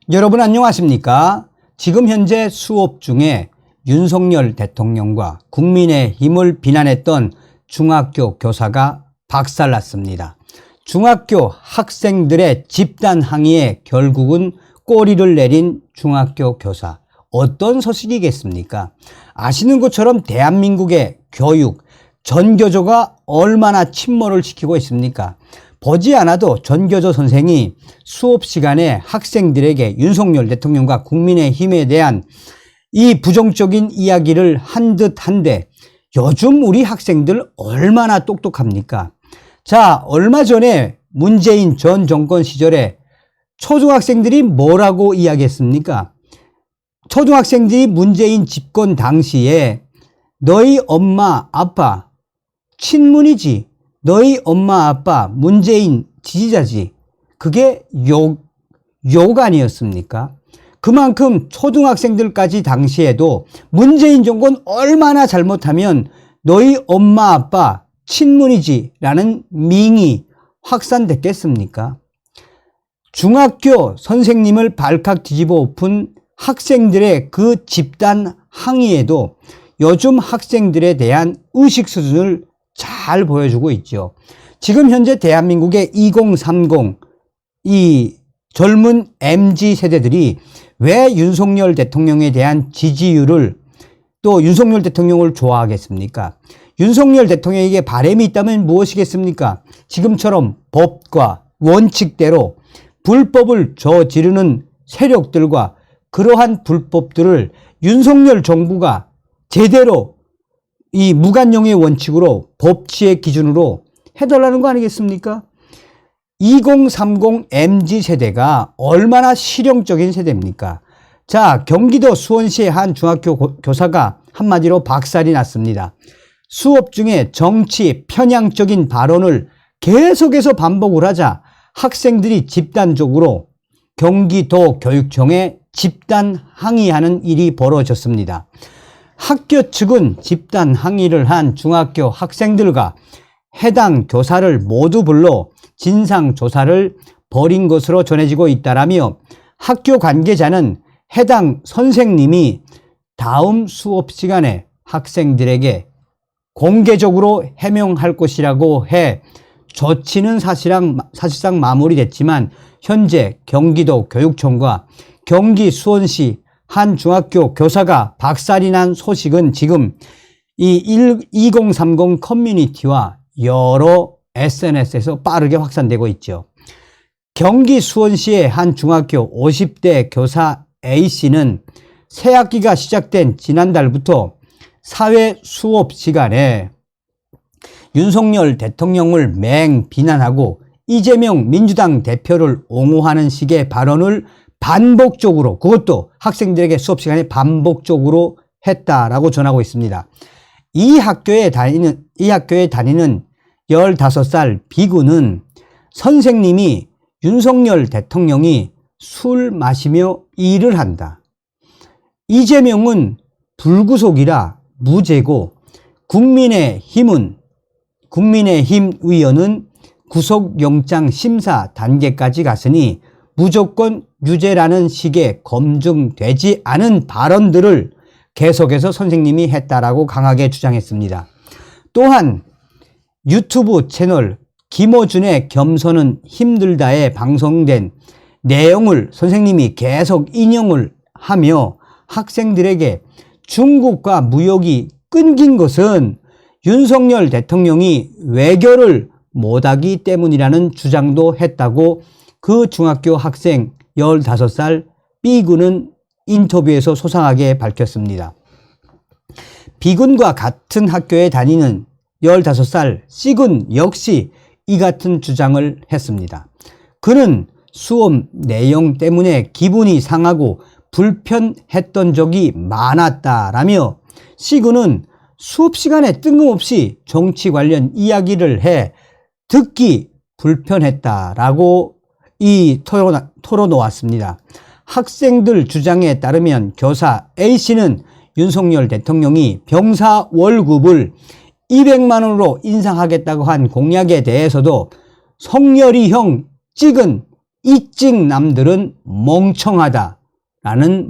여러분 안녕하십니까? 지금 현재 수업 중에 윤석열 대통령과 국민의힘을 비난했던 중학교 교사가 박살났습니다. 중학교 학생들의 집단 항의에 결국은 꼬리를 내린 중학교 교사. 어떤 소식이겠습니까? 아시는 것처럼 대한민국의 교육, 전교조가 얼마나 침몰을 시키고 있습니까? 보지 않아도 전교조 선생이 수업 시간에 학생들에게 윤석열 대통령과 국민의힘에 대한 이 부정적인 이야기를 한 듯 한데 요즘 우리 학생들 얼마나 똑똑합니까? 자, 얼마 전에 문재인 전 정권 시절에 초등학생들이 뭐라고 이야기했습니까? 초등학생들이 문재인 집권 당시에 너희 엄마 아빠 친문이지, 너희 엄마 아빠 문재인 지지자지, 그게 욕 아니었습니까? 그만큼 초등학생들까지 당시에도 문재인 정권 얼마나 잘못하면 너희 엄마 아빠 친문이지 라는 밍이 확산됐겠습니까? 중학교 선생님을 발칵 뒤집어 엎은 학생들의 그 집단 항의에도 요즘 학생들에 대한 의식 수준을 잘 보여주고 있죠. 지금 현재 대한민국의 2030 이 젊은 MZ 세대들이 왜 윤석열 대통령에 대한 지지율을 또 윤석열 대통령을 좋아하겠습니까? 윤석열 대통령에게 바람이 있다면 무엇이겠습니까? 지금처럼 법과 원칙대로 불법을 저지르는 세력들과 그러한 불법들을 윤석열 정부가 제대로 이 무관용의 원칙으로 법치의 기준으로 해달라는 거 아니겠습니까? 2030 MZ 세대가 얼마나 실용적인 세대입니까? 자, 경기도 수원시의 한 중학교 교사가 한마디로 박살이 났습니다. 수업 중에 정치 편향적인 발언을 계속해서 반복을 하자 학생들이 집단적으로 경기도 교육청에 집단 항의하는 일이 벌어졌습니다. 학교 측은 집단 항의를 한 중학교 학생들과 해당 교사를 모두 불러 진상조사를 벌인 것으로 전해지고 있다라며 학교 관계자는 해당 선생님이 다음 수업 시간에 학생들에게 공개적으로 해명할 것이라고 해 조치는 사실상 마무리됐지만 현재 경기도 교육청과 경기 수원시 한 중학교 교사가 박살이 난 소식은 지금 이 2030 커뮤니티와 여러 SNS에서 빠르게 확산되고 있죠. 경기 수원시의 한 중학교 50대 교사 A씨는 새학기가 시작된 지난달부터 사회 수업 시간에 윤석열 대통령을 맹 비난하고 이재명 민주당 대표를 옹호하는 식의 발언을 반복적으로, 그것도 학생들에게 수업 시간에 반복적으로 했다라고 전하고 있습니다. 이 학교에 다니는 15살 B군은 선생님이 윤석열 대통령이 술 마시며 일을 한다. 이재명은 불구속이라 무죄고 국민의힘 의원은 구속영장 심사 단계까지 갔으니 무조건 유죄라는 식의 검증되지 않은 발언들을 계속해서 선생님이 했다라고 강하게 주장했습니다. 또한 유튜브 채널 김어준의 겸손은 힘들다에 방송된 내용을 선생님이 계속 인용을 하며 학생들에게 중국과 무역이 끊긴 것은 윤석열 대통령이 외교를 못하기 때문이라는 주장도 했다고 그 중학교 학생 15살 B군은 인터뷰에서 소상하게 밝혔습니다. B군과 같은 학교에 다니는 15살 C군 역시 이 같은 주장을 했습니다. 그는 수업 내용 때문에 기분이 상하고 불편했던 적이 많았다라며 C군은 수업 시간에 뜬금없이 정치 관련 이야기를 해 듣기 불편했다라고 털어놓았습니다. 학생들 주장에 따르면 교사 A씨는 윤석열 대통령이 병사 월급을 200만 원으로 인상하겠다고 한 공약에 대해서도 성렬이형 찍은 이찍남들은 멍청하다라는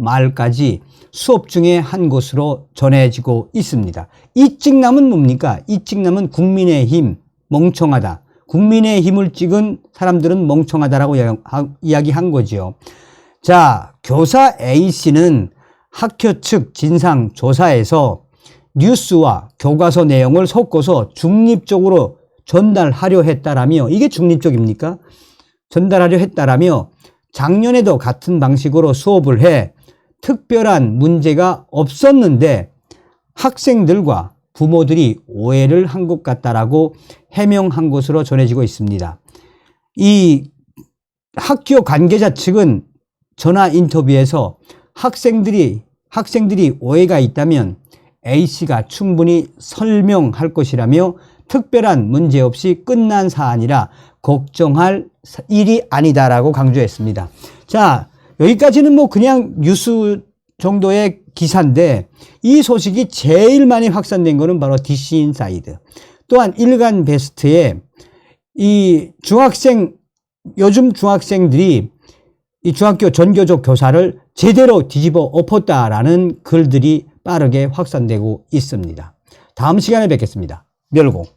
말까지 수업 중에 한 것으로 전해지고 있습니다. 이찍남은 뭡니까? 이찍남은 국민의힘 멍청하다. 국민의힘을 찍은 사람들은 멍청하다라고 이야기한 거죠. 자, 교사 A씨는 학교 측 진상조사에서 뉴스와 교과서 내용을 섞어서 중립적으로 전달하려 했다라며, 이게 중립적입니까? 전달하려 했다라며 작년에도 같은 방식으로 수업을 해 특별한 문제가 없었는데 학생들과 부모들이 오해를 한 것 같다라고 해명한 것으로 전해지고 있습니다. 이 학교 관계자 측은 전화 인터뷰에서 학생들이 오해가 있다면 A씨가 충분히 설명할 것이라며 특별한 문제 없이 끝난 사안이라 걱정할 일이 아니다라고 강조했습니다. 자, 여기까지는 뭐 그냥 뉴스 정도의 기사인데 이 소식이 제일 많이 확산된 거는 바로 DC인사이드. 또한 일간 베스트에 이 요즘 중학생들이 이 중학교 전교조 교사를 제대로 뒤집어 엎었다라는 글들이 빠르게 확산되고 있습니다. 다음 시간에 뵙겠습니다. 멸공.